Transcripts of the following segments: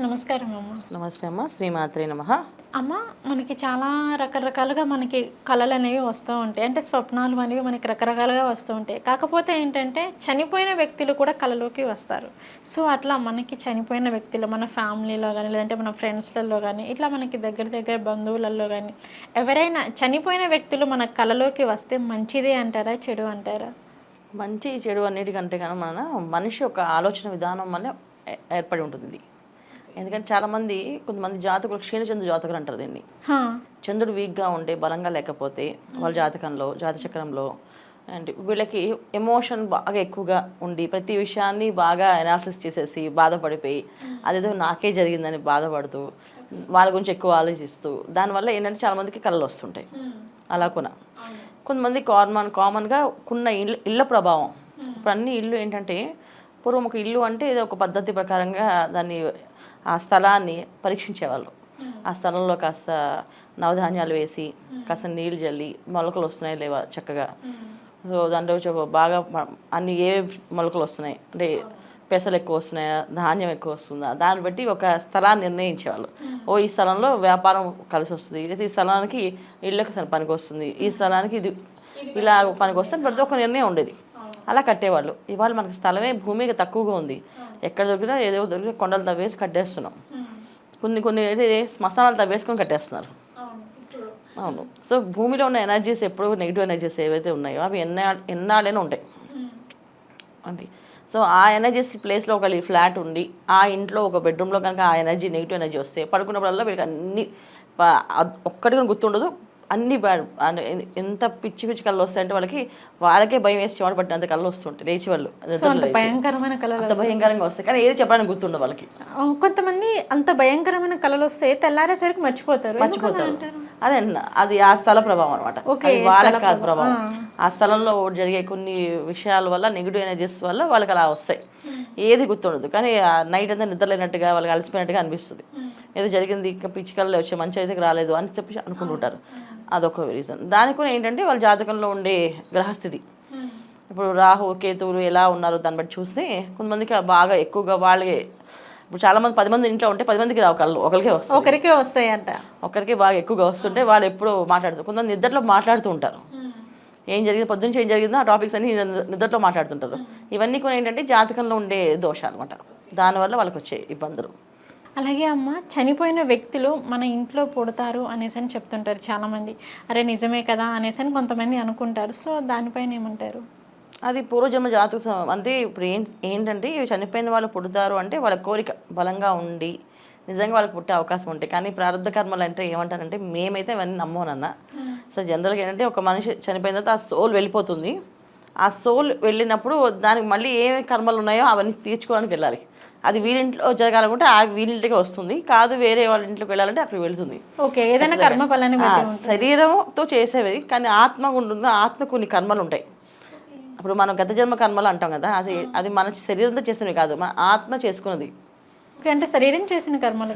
నమస్కారం అమ్మ. నమస్తే అమ్మ. శ్రీమాత్రే నమః. అమ్మ, మనకి చాలా రకరకాలుగా మనకి కళలు అనేవి వస్తూ ఉంటాయి. అంటే స్వప్నాలు అనేవి మనకి రకరకాలుగా వస్తూ ఉంటాయి. కాకపోతే ఏంటంటే చనిపోయిన వ్యక్తులు కూడా కళలోకి వస్తారు. సో అట్లా మనకి చనిపోయిన వ్యక్తులు మన ఫ్యామిలీలో కానీ లేదంటే మన ఫ్రెండ్స్లలో కానీ ఇట్లా మనకి దగ్గర బంధువులలో కానీ ఎవరైనా చనిపోయిన వ్యక్తులు మన కళలోకి వస్తే మంచిదే అంటారా, చెడు అంటారా? మంచి చెడు అన్నిటికంటే కానీ మన మనిషి యొక్క ఆలోచన విధానం వల్ల ఏర్పడి ఉంటుంది ఇది. ఎందుకంటే చాలామంది కొంతమంది జాతకులు క్షీణచంద్ర జాతకులు అంటారు దీన్ని. చంద్రుడు వీక్గా ఉండే బలంగా లేకపోతే వాళ్ళ జాతకంలో జాతచక్రంలో అంటే వీళ్ళకి ఎమోషన్ బాగా ఎక్కువగా ఉండి ప్రతి విషయాన్ని బాగా అనాలిసిస్ చేసేసి బాధపడిపోయి అదేదో నాకే జరిగిందని బాధపడుతూ వాళ్ళ గురించి ఎక్కువ ఆలోచిస్తూ దానివల్ల ఏంటంటే చాలామందికి కళలు వస్తుంటాయి. అలా కూడా కొంతమంది కామన్గా ఉన్న ఇళ్ళ ప్రభావం. ఇప్పుడు అన్ని ఇల్లు ఏంటంటే పూర్వం ఒక ఇల్లు అంటే ఏదో ఒక పద్ధతి ప్రకారంగా దాన్ని ఆ స్థలాన్ని పరీక్షించేవాళ్ళు. ఆ స్థలంలో కాస్త నవధాన్యాలు వేసి కాస్త నీళ్ళు జల్లి మొలకలు వస్తున్నాయి లేవా చక్కగా. సో దాంట్లో బాగా అన్ని ఏ మొలకలు వస్తున్నాయి అంటే పెసలు ఎక్కువ వస్తున్నాయా, ధాన్యం ఎక్కువ వస్తుందా, దాన్ని బట్టి ఒక స్థలాన్ని నిర్ణయించేవాళ్ళు. ఈ స్థలంలో వ్యాపారం కలిసి వస్తుంది, అయితే ఈ స్థలానికి ఇళ్ళకి పనికి వస్తుంది, ఈ స్థలానికి ఇది ఇలా పనికి వస్తే ప్రతి ఒక్క నిర్ణయం ఉండేది. అలా కట్టేవాళ్ళు. ఇవాళ మనకి స్థలమే భూమికి తక్కువగా ఉంది. ఎక్కడ దొరికినా ఏదో దొరికితే కొండలు తవ్వేసి కట్టేస్తున్నాం. కొన్ని అయితే శ్మశానాలు తవ్వేసుకొని కట్టేస్తున్నారు. అవును. సో భూమిలో ఉన్న ఎనర్జీస్ ఎప్పుడు నెగిటివ్ ఎనర్జీస్ ఏవైతే ఉన్నాయో అవి ఎన్నాళ్ళైనా ఉంటాయి అంటే. సో ఆ ఎనర్జీస్ ప్లేస్లో ఒక ఫ్లాట్ ఉండి ఆ ఇంట్లో ఒక బెడ్రూమ్లో కనుక ఆ ఎనర్జీ నెగిటివ్ ఎనర్జీ వస్తే పడుకున్నప్పుడల్లా వీళ్ళకి అన్ని ఒక్కటి కూడా గుర్తుండదు. అన్ని ఎంత పిచ్చి కళ్ళు వస్తాయంటే వాళ్ళకే భయం వేసి చెమట పట్టినంత కళ్ళు వస్తుంటాయి లేచి వాళ్ళు. భయంకరమైన కళలు అంత భయంకరంగా వస్తాయి కానీ ఏది చెప్పడానికి గుర్తుండదు వాళ్ళకి. కొంతమంది అంత భయంకరమైన కళలు వస్తే తెల్లారేసరికి మర్చిపోతారు. అదే అది ఆ స్థల ప్రభావం అనమాట. వాళ్ళకి కాదు ప్రభావం, ఆ స్థలంలో జరిగే కొన్ని విషయాల వల్ల నెగిటివ్ ఎనర్జీస్ వల్ల వాళ్ళకి అలా వస్తాయి. ఏది గుర్తుండదు కానీ నైట్ అంతా నిద్రలేనట్టుగా వాళ్ళకి అలసిపోయినట్టుగా అనిపిస్తుంది. ఏదో జరిగింది ఇంకా పిచ్చికల్లో వచ్చే మంచి అయితే రాలేదు అని చెప్పి అనుకుంటుంటారు. అదొక రీజన్. దానికి కూడా ఏంటంటే వాళ్ళ జాతకంలో ఉండే గ్రహస్థితి. ఇప్పుడు రాహు కేతువులు ఎలా ఉన్నారో దాన్ని బట్టి చూస్తే కొంతమందికి బాగా ఎక్కువగా వాళ్ళకి ఇప్పుడు చాలా మంది 10 మంది ఇంట్లో ఉంటే 10 మందికి రావు కళ్ళు, ఒకరికే వస్తాయంట. ఒకరికి బాగా ఎక్కువగా వస్తుంటే వాళ్ళు ఎప్పుడు మాట్లాడుతూ కొంతమంది నిద్రలో మాట్లాడుతూ ఉంటారు. ఏం జరిగింది పొద్దున్న ఏం జరిగిందో ఆ టాపిక్స్ అన్ని నిద్రలో మాట్లాడుతుంటారు. ఇవన్నీ కూడా ఏంటంటే జాతకంలో ఉండే దోషాలు అనమాట. దానివల్ల వాళ్ళకి వచ్చే ఇబ్బందులు. అలాగే అమ్మ, చనిపోయిన వ్యక్తులు మన ఇంట్లో పుడతారు అనేసి అని చెప్తుంటారు చాలామంది. అరే నిజమే కదా అనేసి అని కొంతమంది అనుకుంటారు. సో దానిపైన ఏమంటారు? అది పూర్వజన్మ జాతక అంటే ఇప్పుడు ఏంటంటే చనిపోయిన వాళ్ళు పుడతారు అంటే వాళ్ళ కోరిక బలంగా ఉండి నిజంగా వాళ్ళకి పుట్టే అవకాశం ఉంటాయి. కానీ ప్రారంభ కర్మలు అంటే ఏమంటారంటే మేమైతే అవన్నీ నమ్మోనన్నా. సో జనరల్గా ఏంటంటే ఒక మనిషి చనిపోయిన తర్వాత ఆ సోల్ వెళ్ళిపోతుంది. ఆ సోల్ వెళ్ళినప్పుడు దానికి మళ్ళీ ఏ కర్మలు ఉన్నాయో అవన్నీ తీర్చుకోవడానికి వెళ్ళాలి. అది వీరింట్లో జరగాలనుకుంటే ఆ వీరింటికి వస్తుంది, కాదు వేరే వాళ్ళ ఇంట్లోకి వెళ్ళాలంటే అక్కడికి వెళుతుంది. శరీరంతో చేసేవి కానీ ఆత్మ ఉంటుంది. ఆత్మ కొన్ని కర్మలు ఉంటాయి. ఇప్పుడు మనం గత జన్మ కర్మలు అంటాం కదా, అది మన శరీరంతో చేసినవి కాదు, మన ఆత్మ చేసుకున్నది. అంటే శరీరం చేసిన కర్మలు.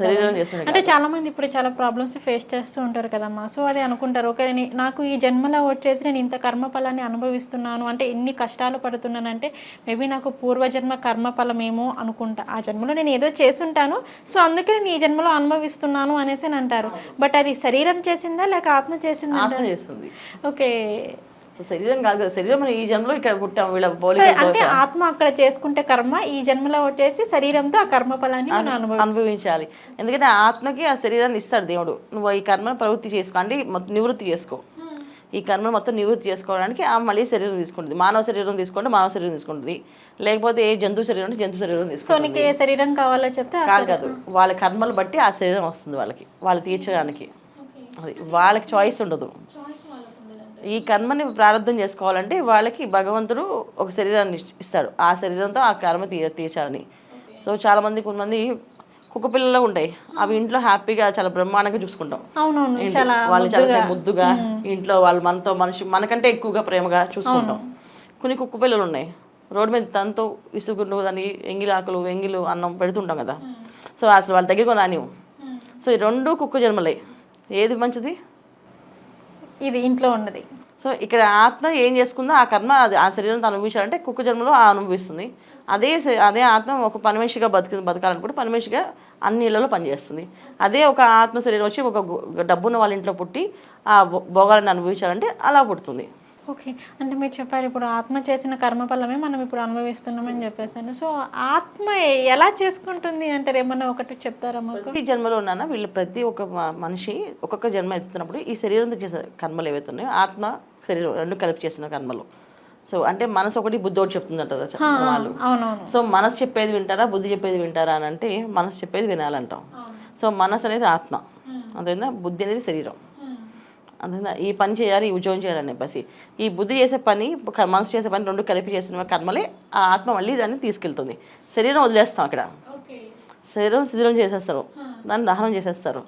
అంటే చాలా మంది ఇప్పుడు చాలా ప్రాబ్లమ్స్ ఫేస్ చేస్తూ ఉంటారు కదమ్మా. సో అది అనుకుంటారు, ఓకే నాకు ఈ జన్మలో వచ్చేసి నేను ఇంత కర్మ ఫలాన్ని అనుభవిస్తున్నాను అంటే ఇన్ని కష్టాలు పడుతున్నానంటే మేబీ నాకు పూర్వజన్మ కర్మ ఫలమేమో అనుకుంటా. ఆ జన్మలో నేను ఏదో చేసుంటాను, సో అందుకే నేను ఈ జన్మలో అనుభవిస్తున్నాను అనేసి అని అంటారు. బట్ అది శరీరం చేసిందా లేక ఆత్మ చేసిందా? ఓకే. శరీరం కాదు కదా, శరీరం ఈ జన్మలో ఇక్కడ పుట్టాం వీళ్ళ అంటే ఆత్మ అక్కడ చేసుకుంటే కర్మ ఈ జన్మలో వచ్చేసి శరీరంతో ఆ కర్మ ఫలాన్ని అనుభవించాలి. ఎందుకంటే ఆత్మకి ఆ శరీరాన్ని ఇస్తాడు దేవుడు. నువ్వు ఈ కర్మ ప్రవృత్తి చేసుకో అంటే నివృత్తి చేసుకో. ఈ కర్మ మొత్తం నివృత్తి చేసుకోవడానికి ఆ మళ్ళీ శరీరం తీసుకుంటుంది. మానవ శరీరం తీసుకుంటే మానవ శరీరం తీసుకుంటుంది, లేకపోతే ఏ జంతు శరీరం అంటే జంతు శరీరం తీసుకుంటుంది. సో నీకు ఏ శరీరం కావాలో చెప్తే కాదు, వాళ్ళ కర్మలు బట్టి ఆ శరీరం వస్తుంది వాళ్ళకి, వాళ్ళు తీర్చడానికి. అది వాళ్ళకి చాయిస్ ఉండదు. ఈ కర్మని ప్రారంభం చేసుకోవాలంటే వాళ్ళకి భగవంతుడు ఒక శరీరాన్ని ఇస్తాడు, ఆ శరీరంతో ఆ కర్మ తీర్చాలని. సో చాలామంది కొంతమంది కుక్క పిల్లలు ఉంటాయి, అవి ఇంట్లో హ్యాపీగా చాలా బ్రహ్మాండంగా చూసుకుంటాం. వాళ్ళు చాలా ముద్దుగా ఇంట్లో వాళ్ళు మనకంటే ఎక్కువగా ప్రేమగా చూసుకుంటాం. కొన్ని కుక్క పిల్లలు ఉన్నాయి రోడ్డు మీద తనతో విసుగుండు దానికి ఎంగిలాకులు వెంగిలు అన్నం పెడుతుంటాం కదా. సో అసలు వాళ్ళ దగ్గర రానివ్వు. సో ఈ 2 కుక్క జన్మలే. ఏది మంచిది? ఇది ఇంట్లో ఉన్నది. సో ఇక్కడ ఆత్మ ఏం చేసుకుందో ఆ కర్మ అది ఆ శరీరంతో అనుభవించాలంటే కుక్క జన్మలో అనుభవిస్తుంది. అదే ఆత్మ ఒక పని మనిషిగా బతకాలనుకుంటే పని మనిషిగా అన్ని ఇళ్లలో పనిచేస్తుంది. అదే ఒక ఆత్మ శరీరం వచ్చి ఒక డబ్బున్న వాళ్ళ ఇంట్లో పుట్టి ఆ భోగాలను అనుభవించాలంటే అలా పుడుతుంది. ఓకే. అంటే మీరు చెప్పారు ఇప్పుడు ఆత్మ చేసిన కర్మఫలమే మనం ఇప్పుడు అనుభవిస్తున్నామని చెప్పేసాను. సో ఆత్మ ఎలా చేసుకుంటుంది అంటారు, ఏమన్నా ఒకటి చెప్తారా మాకు? ప్రతి జన్మలో ఉన్నానా వీళ్ళు ప్రతి ఒక్క మనిషి ఒక్కొక్క జన్మ ఎత్తుతున్నప్పుడు ఈ శరీరంతో చేసే కర్మలు ఏవైతే ఉన్నాయో ఆత్మ శరీరం రెండు కలిపి చేసిన కర్మలు. సో అంటే మనసు ఒకటి బుద్ధి ఒకటి చెప్తుంది అంటారు వాళ్ళు. సో మనసు చెప్పేది వింటారా బుద్ధి చెప్పేది వింటారా అని అంటే మనసు చెప్పేది వినాలంటాం. సో మనసు అనేది ఆత్మ, అదేనా బుద్ధి అనేది శరీరం. అదేనా ఈ పని చేయాలి ఈ ఉద్యోగం చేయాలని చెప్పేసి ఈ బుద్ధి చేసే పని మనసు చేసే పని రెండు కలిపి చేసిన కర్మలే ఆ ఆత్మ మళ్ళీ దాన్ని తీసుకెళ్తుంది. శరీరం వదిలేస్తాం అక్కడ, శరీరం శిథిలం చేసేస్తారు, దాన్ని దహనం చేసేస్తారు,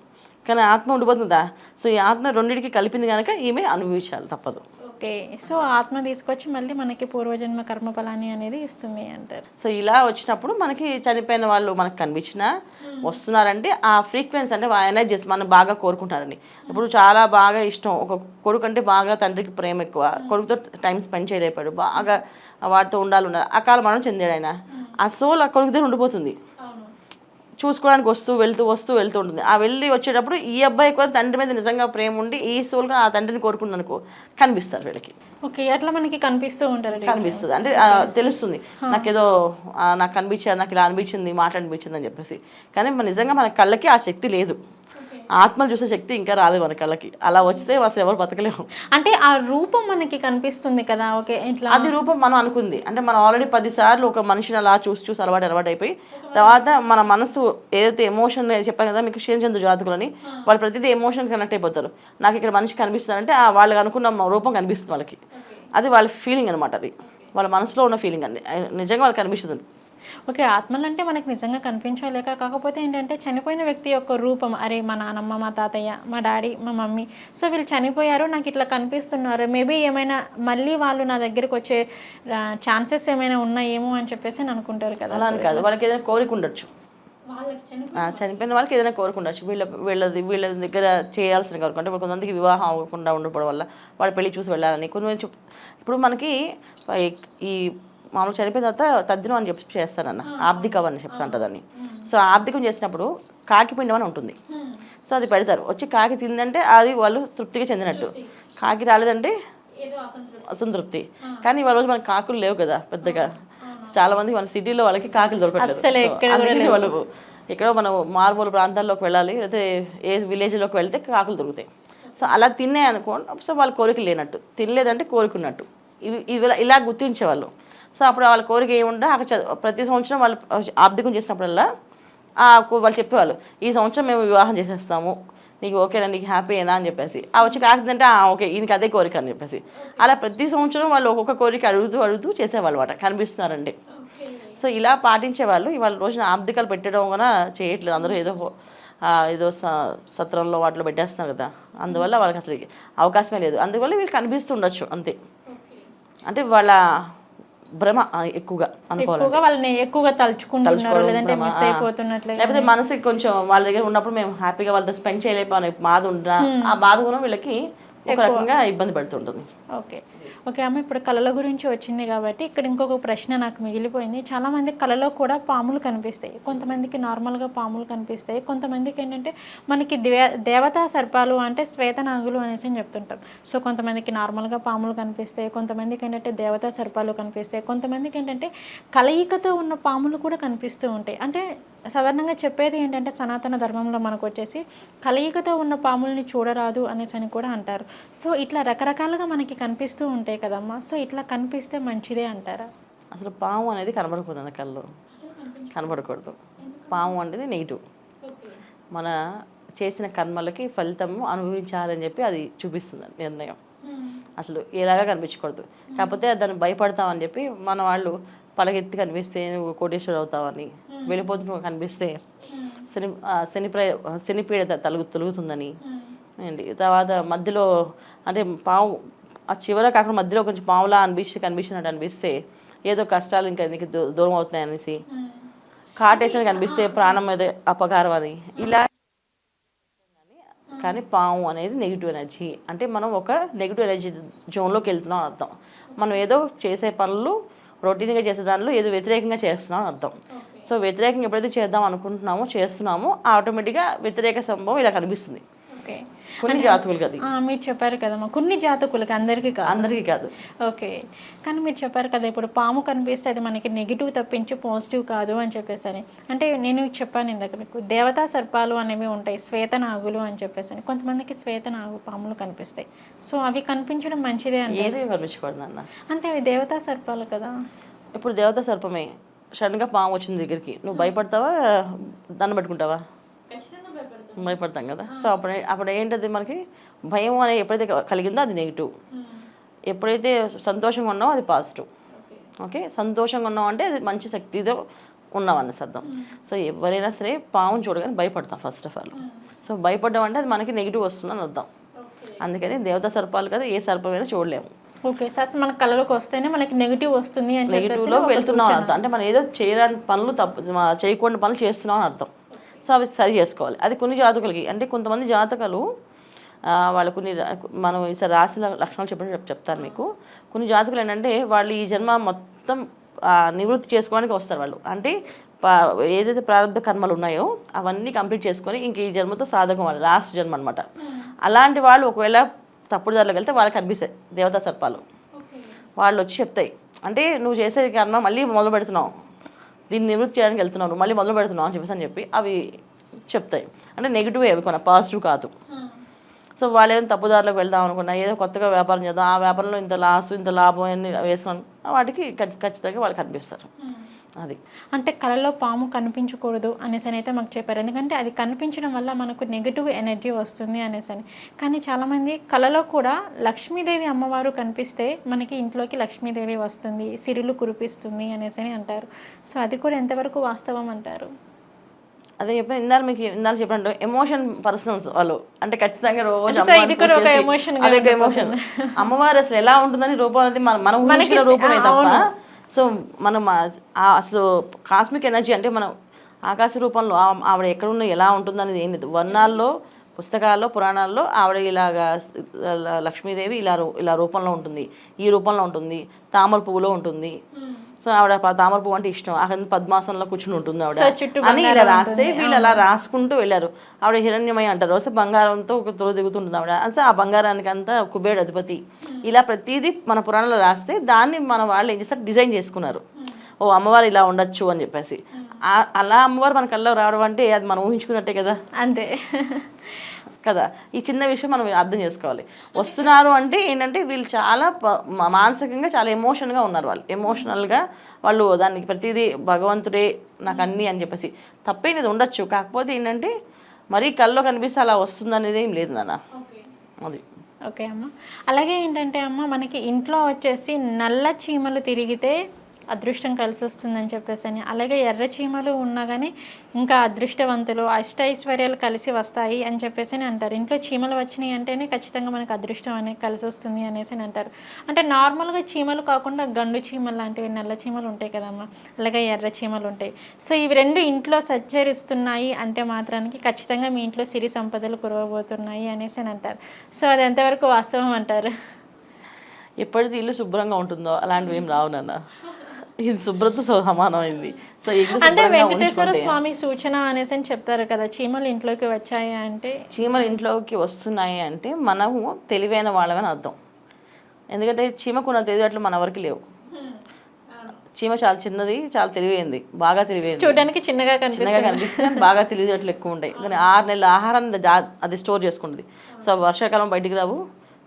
కానీ ఆత్మ ఉండిపోతుందా? సో ఈ ఆత్మ రెండింటికి కలిపింది కనుక ఈమె అనుభవించాలి తప్పదు. ఓకే. సో ఆత్మ తీసుకొచ్చి మళ్ళీ మనకి పూర్వజన్మ కర్మఫలాన్ని అనేది ఇస్తుంది అంటారు. సో ఇలా వచ్చినప్పుడు మనకి చనిపోయిన వాళ్ళు మనకు కనిపించినా వస్తున్నారంటే ఆ ఫ్రీక్వెన్సీ అంటే ఎనర్జీస్ మనం బాగా కోరుకుంటారని. ఇప్పుడు చాలా బాగా ఇష్టం ఒక కొడుకు అంటే బాగా తండ్రికి ప్రేమ ఎక్కువ, కొడుకుతో టైం స్పెండ్ చేయలేపాడు, బాగా వాటితో ఉండాలి ఆ కాలం మనం చెందాడు ఆయన, ఆ సోల్ ఆ కొడుకు దగ్గర ఉండిపోతుంది, చూసుకోవడానికి వస్తూ వెళ్తూ ఉంటుంది. ఆ వెళ్ళి వచ్చేటప్పుడు ఈ అబ్బాయి కూడా తండ్రి మీద నిజంగా ప్రేమ ఉండి ఈ సోల్గా ఆ తండ్రిని కోరుకుంది అనుకో కనిపిస్తారు వీళ్ళకి. ఓకే. అట్లా మనకి కనిపిస్తూ ఉంటారు, కనిపిస్తుంది అంటే తెలుస్తుంది నాకేదో నాకు కనిపించారు, నాకు ఇలా అనిపించింది, మాట అనిపించింది అని చెప్పేసి. కానీ నిజంగా మన కళ్ళకి ఆ శక్తి లేదు, ఆత్మను చూసే శక్తి ఇంకా రాలేదు మన కళ్ళకి. అలా వస్తే అసలు ఎవరు బతకలేము. అంటే ఆ రూపం మనకి కనిపిస్తుంది కదా. ఓకే. ఇట్లా అది రూపం మనం అనుకుంది అంటే మనం ఆల్రెడీ 10 సార్లు ఒక మనిషిని అలా చూసి అలవాటు అయిపోయి తర్వాత మన మనసు ఏదైతే ఎమోషన్ చెప్పాను కదా మీకు క్షీణచంద్ర జాతకులని, వాళ్ళు ప్రతిదీ ఎమోషన్ కనెక్ట్ అయిపోతారు. నాకు ఇక్కడ మనిషి కనిపిస్తారంటే వాళ్ళకి అనుకున్న రూపం కనిపిస్తుంది వాళ్ళకి, అది వాళ్ళ ఫీలింగ్ అనమాట, అది వాళ్ళ మనసులో ఉన్న ఫీలింగ్ అండి, నిజంగా వాళ్ళకి కనిపిస్తుంది. ఓకే. ఆత్మలు అంటే మనకు నిజంగా కనిపించలేక, కాకపోతే ఏంటంటే చనిపోయిన వ్యక్తి యొక్క రూపం, అరే మా నాన్నమ్మ మా తాతయ్య మా డాడీ మా మమ్మీ, సో వీళ్ళు చనిపోయారు నాకు ఇట్లా కనిపిస్తున్నారు, మేబీ ఏమైనా మళ్ళీ వాళ్ళు నా దగ్గరికి వచ్చే ఛాన్సెస్ ఏమైనా ఉన్నాయేమో అని చెప్పేసి అనుకుంటారు కదా. అలా కాదు, వాళ్ళకి ఏదైనా కోరిక ఉండొచ్చు, చనిపోయిన వాళ్ళకి ఏదైనా కోరిక ఉండొచ్చు, వీళ్ళ దగ్గర చేయాల్సిన కోరిక. అంటే కొంతమందికి వివాహం అవ్వకుండా ఉండడం వల్ల వాళ్ళ పెళ్లి చూసి వెళ్ళాలని కొంతమంది. ఇప్పుడు మనకి ఈ మామూలు చనిపోయిన తర్వాత తద్దినం అని చెప్పి చేస్తానన్న ఆబ్దికం అని చెప్తా ఉంటుందని. సో ఆబ్దికం చేసినప్పుడు కాకి పిండం అని ఉంటుంది, సో అది పెడతారు, వచ్చి కాకి తిందంటే అది వాళ్ళు తృప్తిగా చెందినట్టు, కాకి రాలేదంటే అసంతృప్తి. కానీ వాళ్ళ రోజు మనకి కాకులు లేవు కదా పెద్దగా, చాలా మంది మన సిటీలో వాళ్ళకి కాకులు దొరకట్లేదు, వాళ్ళు ఎక్కడో మనం మారుమూల ప్రాంతాల్లోకి వెళ్ళాలి లేకపోతే ఏ విలేజ్లోకి వెళ్తే కాకులు దొరుకుతాయి. సో అలా తిన్నాయి అనుకోండి, సో వాళ్ళ కోరిక లేనట్టు, తినలేదంటే కోరుకున్నట్టు, ఇలా గుర్తించేవాళ్ళు. సో అప్పుడు వాళ్ళ కోరిక ఏముండో అక్కడ ప్రతి సంవత్సరం వాళ్ళు ఆబ్దికం చేసినప్పుడల్లా వాళ్ళు చెప్పేవాళ్ళు ఈ సంవత్సరం మేము వివాహం చేసేస్తాము, నీకు ఓకేనా, నీకు హ్యాపీ అయినా అని చెప్పేసి. వచ్చి కాకిందంటే ఓకే ఈయనకి అదే కోరిక అని చెప్పేసి అలా ప్రతి సంవత్సరం వాళ్ళు ఒక్కొక్క కోరిక అడుగుతూ చేసేవాళ్ళు అన్నమాట, కనిపిస్తున్నారండి. సో ఇలా పాటించేవాళ్ళు. ఇవాళ రోజున ఆబ్దికాలు పెట్టడం కూడా చేయట్లేదు, అందరూ ఏదో సత్రంలో వాటిలో పెట్టేస్తున్నారు కదా, అందువల్ల వాళ్ళకి అసలు అవకాశమే లేదు, అందువల్ల వీళ్ళు కనిపిస్తుండొచ్చు అంతే. అంటే వాళ్ళ భ్రమ ఎక్కువగా అనుకోవాలి, వాళ్ళని ఎక్కువగా తలుచుకుంటున్నారు, లేదంటే మిస్ అయిపోతున్నట్లే, లేకపోతే మనసుకి కొంచెం వాళ్ళ దగ్గర ఉన్నప్పుడు మేము హ్యాపీగా వాళ్ళతో స్పెండ్ చేయలేకపోయినా బాధ ఉంటున్నా ఆ బాధ కూడా వీళ్ళకి ఒక రకంగా ఇబ్బంది పడుతుంటుంది. ఓకే. ఓకే అమ్మ, ఇప్పుడు కళల గురించి వచ్చింది కాబట్టి ఇక్కడ ఇంకొక ప్రశ్న నాకు మిగిలిపోయింది. చాలామంది కళలో కూడా పాములు కనిపిస్తాయి, కొంతమందికి నార్మల్గా పాములు కనిపిస్తాయి, కొంతమందికి ఏంటంటే మనకి దేవతా సర్పాలు అంటే శ్వేతనాగులు అనేసి చెప్తుంటాం. సో కొంతమందికి నార్మల్గా పాములు కనిపిస్తాయి, కొంతమందికి ఏంటంటే దేవతా సర్పాలు కనిపిస్తాయి, కొంతమందికి ఏంటంటే కలయికతో ఉన్న పాములు కూడా కనిపిస్తూ ఉంటాయి. అంటే సాధారణంగా చెప్పేది ఏంటంటే సనాతన ధర్మంలో మనకు వచ్చేసి కలయికతో ఉన్న పాముల్ని చూడరాదు అనేసి అని కూడా అంటారు. సో ఇట్లా రకరకాలుగా మనకి కనిపిస్తూ ఉంటాయి కదమ్మా, సో ఇట్లా కనిపిస్తే మంచిదే అంటారా? అసలు పాము అనేది కనబడకూడదు, కళ్ళు కనబడకూడదు. పాము అనేది నెగిటివ్, మన చేసిన కర్మలకి ఫలితము అనుభవించాలని చెప్పి అది చూపిస్తుంది నిర్ణయం. అసలు ఎలాగా కనిపించకూడదు, కాకపోతే దాన్ని భయపడతామని చెప్పి మన వాళ్ళు పలగెత్తి కనిపిస్తే నువ్వు కోటేశ్వరుడు అవుతావని, వెళ్ళిపోతు కనిపిస్తే శనిపీడ తొలుగుతుందని అండి. తర్వాత మధ్యలో అంటే పాము ఆ చివర కాకుండా మధ్యలో కొంచెం పాములా కనిపించినట్టు అనిపిస్తే ఏదో కష్టాలు ఇంకా నీకు దూరం అవుతున్నాయి అనేసి, కాటేషన్ కనిపిస్తే ప్రాణం మీద అపకారం అని, ఇలా. కానీ పాము అనేది నెగిటివ్ ఎనర్జీ, అంటే మనం ఒక నెగిటివ్ ఎనర్జీ జోన్లోకి వెళ్తున్నాం అని అర్థం. మనం ఏదో చేసే పనులు రొటీన్గా చేసే దానిలో ఏదో వ్యతిరేకంగా చేస్తున్నాం అని అర్థం. సో వ్యతిరేకంగా ఎప్పుడైతే చేద్దాం అనుకుంటున్నామో చేస్తున్నామో ఆటోమేటిక్గా వ్యతిరేక సంభవం ఇలా కనిపిస్తుంది. ఓకే, కొన్ని జాతకులకి అది మీరు చెప్పారు కదమ్మా కొన్ని జాతకులకి, అందరికీ కాదు. అందరికీ కాదు. ఓకే, కానీ మీరు చెప్పారు కదా ఇప్పుడు పాము కనిపిస్తే అది మనకి నెగిటివ్ తప్పించి పాజిటివ్ కాదు అని చెప్పేసి అని. అంటే నేను చెప్పాను ఇందాక మీకు దేవతా సర్పాలు అనేవి ఉంటాయి, శ్వేతనాగులు అని చెప్పేసి అని. కొంతమందికి శ్వేతనాగు పాములు కనిపిస్తాయి. సో అవి కనిపించడం మంచిదే అంటే ఏది కనిపించకూడదు అన్న. అంటే అవి దేవతా సర్పాలు కదా. ఇప్పుడు దేవతా సర్పమే సడన్గా పాము వచ్చింది దగ్గరికి, నువ్వు భయపడతావా దాన్ని పెట్టుకుంటావా? భయపడతాం కదా. సో అప్పుడు ఏంటది మనకి భయం అనేది ఎప్పుడైతే కలిగిందో అది నెగిటివ్, ఎప్పుడైతే సంతోషంగా ఉన్నావో అది పాజిటివ్. ఓకే, సంతోషంగా ఉన్నావు అంటే అది మంచి శక్తితో ఉన్నామన్న అర్థం. సో ఎవరైనా సరే పాముని చూడగానే భయపడతాం ఫస్ట్ ఆఫ్ ఆల్. సో భయపడ్డం అంటే అది మనకి నెగిటివ్ వస్తుందని అర్థం. అందుకని దేవతా సర్పాలు కదా ఏ సర్పమైనా చూడలేము. ఓకే సార్, మన కళలోకి వస్తేనే మనకి నెగిటివ్ వస్తుంది అని నెగిటివ్లో వెళ్తున్నాం అని అర్థం. అంటే మనం ఏదో చేయడానికి పనులు చేయకూడని పనులు చేస్తున్నాం అని అర్థం. సో అవి సరి చేసుకోవాలి. అది కొన్ని జాతకులకి, అంటే కొంతమంది జాతకాలు వాళ్ళు కొన్ని మనం ఈసారి రాసిన లక్షణాలు చెప్తాను మీకు. కొన్ని జాతకులు ఏంటంటే వాళ్ళు ఈ జన్మ మొత్తం నివృత్తి చేసుకోవడానికి వస్తారు వాళ్ళు. అంటే ఏదైతే ప్రారంభ కర్మలు ఉన్నాయో అవన్నీ కంప్లీట్ చేసుకొని ఇంక ఈ జన్మతో సాధకం వాళ్ళు, లాస్ట్ జన్మ అనమాట. అలాంటి వాళ్ళు ఒకవేళ తప్పుడు దారిలోకి వెళ్తే వాళ్ళకి కనిపిస్తాయి దేవతా సర్పాలు. వాళ్ళు వచ్చి చెప్తాయి, అంటే నువ్వు చేసే కర్మ మళ్ళీ మొదలు పెడుతున్నావు, దీన్ని నివృత్తి చేయడానికి వెళ్తున్నావు, నువ్వు మళ్ళీ మొదలు పెడుతున్నావు అని చెప్పి అవి చెప్తాయి. అంటే నెగిటివ్ అవి కొన్నా, పాజిటివ్ కాదు. సో వాళ్ళు ఏదైనా తప్పుదారిలోకి వెళ్దాం అనుకున్నా, ఏదో కొత్తగా వ్యాపారం చేద్దాం, ఆ వ్యాపారంలో ఇంత లాస్ ఇంత లాభం అన్ని వేసుకుని వాటికి ఖచ్చితంగా వాళ్ళు కనిపిస్తారు. అది అంటే కళలో పాము కనిపించకూడదు అనేసి అయితే మాకు చెప్పారు. ఎందుకంటే అది కనిపించడం వల్ల మనకు నెగిటివ్ ఎనర్జీ వస్తుంది అనేసి అని. కానీ చాలామంది కళలో కూడా లక్ష్మీదేవి అమ్మవారు కనిపిస్తే మనకి ఇంట్లోకి లక్ష్మీదేవి వస్తుంది, సిరులు కురిపిస్తుంది అనేసి అని అంటారు. సో అది కూడా ఎంతవరకు వాస్తవం అంటారు? అదే చెప్పిన ఇందాక చెప్పండి, ఎమోషన్ పర్సన్స్ వాళ్ళు. అంటే ఖచ్చితంగా రోజు ఎమోషన్ అమ్మవారు అసలు ఎలా ఉంటుందని రూపం అనేది మనం ఊహించిన రూపమే తప్ప. సో మనం అసలు కాస్మిక్ ఎనర్జీ అంటే మనం ఆకాశ రూపంలో ఆవిడ ఎక్కడున్న ఎలా ఉంటుందనేది ఏం లేదు. వర్ణాల్లో, పుస్తకాల్లో, పురాణాల్లో ఆవిడ ఇలాగా లక్ష్మీదేవి ఇలా రూపంలో ఉంటుంది, ఈ రూపంలో ఉంటుంది, తామర పువ్వులో ఉంటుంది. సో ఆవిడ తామర పువ్వు అంటే ఇష్టం, అక్కడ పద్మాసనంలో కూర్చుని ఉంటుంది ఆవిడ అని ఇలా రాస్తే వీళ్ళు అలా రాసుకుంటూ వెళ్ళారు. ఆవిడ హిరణ్యమయ అంటారు. సో బంగారంతో ఒక తో దిగుతుంటుంది ఆవిడ. సో ఆ బంగారానికి అంతా కుబేరుడు అధిపతి. ఇలా ప్రతిదీ మన పురాణంలో రాస్తే దాన్ని మన వాళ్ళు ఏం చేస్తారు, డిజైన్ చేసుకున్నారు. ఓ అమ్మవారు ఇలా ఉండొచ్చు అని చెప్పేసి. అలా అమ్మవారు మన కళ్ళలో రావడం అంటే అది మనం ఊహించుకున్నట్టే కదా. అంతే కదా. ఈ చిన్న విషయం మనం అర్థం చేసుకోవాలి. వస్తున్నారు అంటే ఏంటంటే వీళ్ళు చాలా మానసికంగా చాలా ఎమోషన్గా ఉన్నారు. వాళ్ళు ఎమోషనల్గా వాళ్ళు దానికి ప్రతిదీ భగవంతుడే నాకు అన్నీ అని చెప్పేసి. తప్పేది ఉండొచ్చు, కాకపోతే ఏంటంటే మరీ కల్లో కనిపిస్తే అలా వస్తుంది అనేది ఏం లేదు నాన్న. అది ఓకే అమ్మ. అలాగే ఏంటంటే అమ్మ మనకి ఇంట్లో వచ్చేసి నల్ల చీమలు తిరిగితే అదృష్టం కలిసి వస్తుందని చెప్పేసి అని, అలాగే ఎర్ర చీమలు ఉన్నా కానీ ఇంకా అదృష్టవంతులు, అష్టైశ్వర్యాలు కలిసి వస్తాయి అని చెప్పేసి అని అంటారు. ఇంట్లో చీమలు వచ్చినాయి అంటేనే ఖచ్చితంగా మనకు అదృష్టం అనేది కలిసి వస్తుంది అనేసి అని అంటారు. అంటే నార్మల్గా చీమలు కాకుండా గండు చీమలు లాంటివి నల్ల చీమలు ఉంటాయి కదమ్మా, అలాగే ఎర్ర చీమలు ఉంటాయి. సో ఇవి రెండు ఇంట్లో సంచరిస్తున్నాయి అంటే మాత్రానికి ఖచ్చితంగా మీ ఇంట్లో సిరి సంపదలు కురవబోతున్నాయి అనేసి అని అంటారు. సో అది ఎంతవరకు వాస్తవం అంటారు? ఎప్పటిది ఇల్లు శుభ్రంగా ఉంటుందో అలాంటివి ఏం రావు నాన్న. ఇది శుభ్రత సమానమైంది. సో అంటే వెంకటేశ్వర స్వామి సూచన అనేసి అని చెప్తారు కదా, చీమలు ఇంట్లోకి వచ్చాయి అంటే, చీమలు ఇంట్లోకి వస్తున్నాయి అంటే మనము తెలివైన వాళ్ళమని అర్థం. ఎందుకంటే చీమకున్న తెలివితేటలు మన వరకు లేవు. చీమ చాలా చిన్నది, చాలా తెలివైంది, బాగా తెలివైంది, చూడడానికి చిన్నగా కనిపిస్తే బాగా తెలివితేటలు ఎక్కువ ఉంటాయి. దాని 6 నెలల ఆహారం అది స్టోర్ చేసుకుంటుంది. సో వర్షాకాలం బయటికి రావు,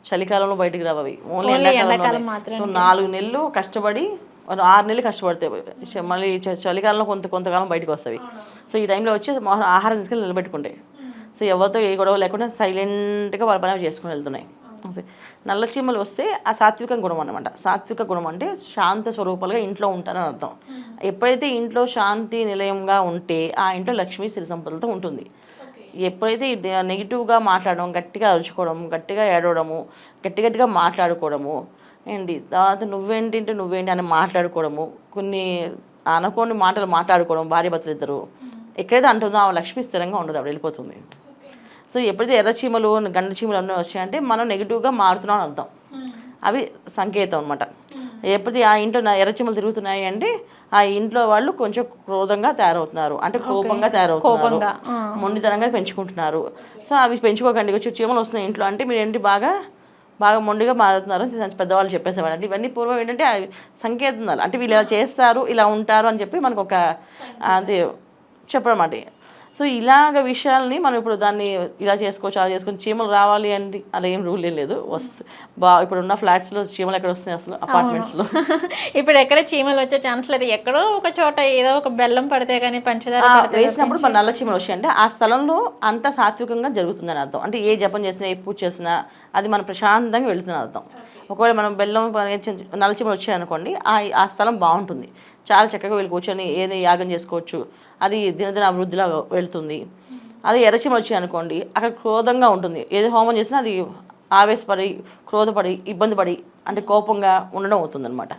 చలికాలంలో బయటికి రావు, అవి ఓన్లీ ఎండాకాలం మాత్రమే. సో 4 నెలలు కష్టపడి 6 నెలలు కష్టపడతాయి, మళ్ళీ చలికాలంలో కొంతకాలం బయటకు వస్తాయి. సో ఈ టైంలో వచ్చి ఆహారం తీసుకెళ్ళి నిలబెట్టుకుంటాయి. సో ఎవరితో ఏ గొడవ లేకుండా సైలెంట్గా వాళ్ళ పని చేసుకుని వెళ్తున్నాయి. నల్ల చీమలు వస్తే ఆ సాత్విక గుణం అనమాట. సాత్విక గుణం అంటే శాంత స్వరూపాలుగా ఇంట్లో ఉంటారని అర్థం. ఎప్పుడైతే ఇంట్లో శాంతి నిలయంగా ఉంటే ఆ ఇంట్లో లక్ష్మీ సిరి సంపదలతో ఉంటుంది. ఎప్పుడైతే నెగిటివ్గా మాట్లాడడం, గట్టిగా అరుచుకోవడం, గట్టిగా ఏడవడము, గట్టిగా మాట్లాడుకోవడము ఏంటి, తర్వాత నువ్వేంటి అని మాట్లాడుకోవడము, కొన్ని అనుకోని మాటలు మాట్లాడుకోవడం, భార్య భర్తలు ఇద్దరు ఎక్కడైతే అంటుందో ఆ లక్ష్మి స్థిరంగా ఉండదు, ఆవిడ వెళ్ళిపోతుంది. సో ఎప్పుడైతే ఎర్ర చీమలు గండ చీమలు అన్నీ వచ్చాయంటే మనం నెగిటివ్గా మారుతున్నాం అని అర్థం. అవి సంకేతం అనమాట. ఎప్పటి ఆ ఇంట్లో నా ఎర్రచీమలు తిరుగుతున్నాయి అంటే ఆ ఇంట్లో వాళ్ళు కొంచెం క్రోధంగా తయారవుతున్నారు, అంటే కోపంగా తయారవుతున్నారు, మొండితనంగా పెంచుకుంటున్నారు. సో అవి పెంచుకోకండి, వచ్చి చీమలు వస్తున్నాయి ఇంట్లో అంటే మీరు ఏంటి బాగా మొండిగా మారుతున్నారు పెద్దవాళ్ళు చెప్పేసేవాళ్ళు. అంటే ఇవన్నీ పూర్వం ఏంటంటే సంకేతాలు, అంటే వీళ్ళు ఇలా చేస్తారు ఇలా ఉంటారు అని చెప్పి మనకు ఒక అది చెప్పడం మాట. సో ఇలాగ విషయాల్ని మనం ఇప్పుడు దాన్ని ఇలా చేసుకోవచ్చు అలా చేసుకోవచ్చు. చీమలు రావాలి అంటే అలా ఏం రూల్ లేదు, వస్తే ఇప్పుడు ఉన్న ఫ్లాట్స్లో చీమలు ఎక్కడ వస్తున్నాయి అసలు, అపార్ట్మెంట్స్లో ఇప్పుడు ఎక్కడ చీమలు వచ్చే ఛాన్స్ లేదు. ఎక్కడో ఒక చోట ఏదో ఒక బెల్లం పడితే కానీ పంచదార వేసినప్పుడు మన నల్ల చీమలు వచ్చాయి అంటే ఆ స్థలంలో అంత సాత్వికంగా జరుగుతుందని అర్థం. అంటే ఏ జపం చేసినా ఏ పూజ చేసినా అది మనం ప్రశాంతంగా వెళుతుందని అర్థం. ఒకవేళ మనం బెల్లం నల్ల చీమలు వచ్చాయనుకోండి ఆ స్థలం బాగుంటుంది, చాలా చక్కగా వీళ్ళు కూర్చొని ఏది యాగం చేసుకోవచ్చు, అది దినదిన అభివృద్ధిలో వెళ్తుంది. అది ఎర్రచీమలు వచ్చాయి అనుకోండి అక్కడ క్రోధంగా ఉంటుంది, ఏది హోమం చేసినా అది ఆవేశపడి క్రోధపడి ఇబ్బంది పడి అంటే కోపంగా ఉండడం అవుతుంది అనమాట.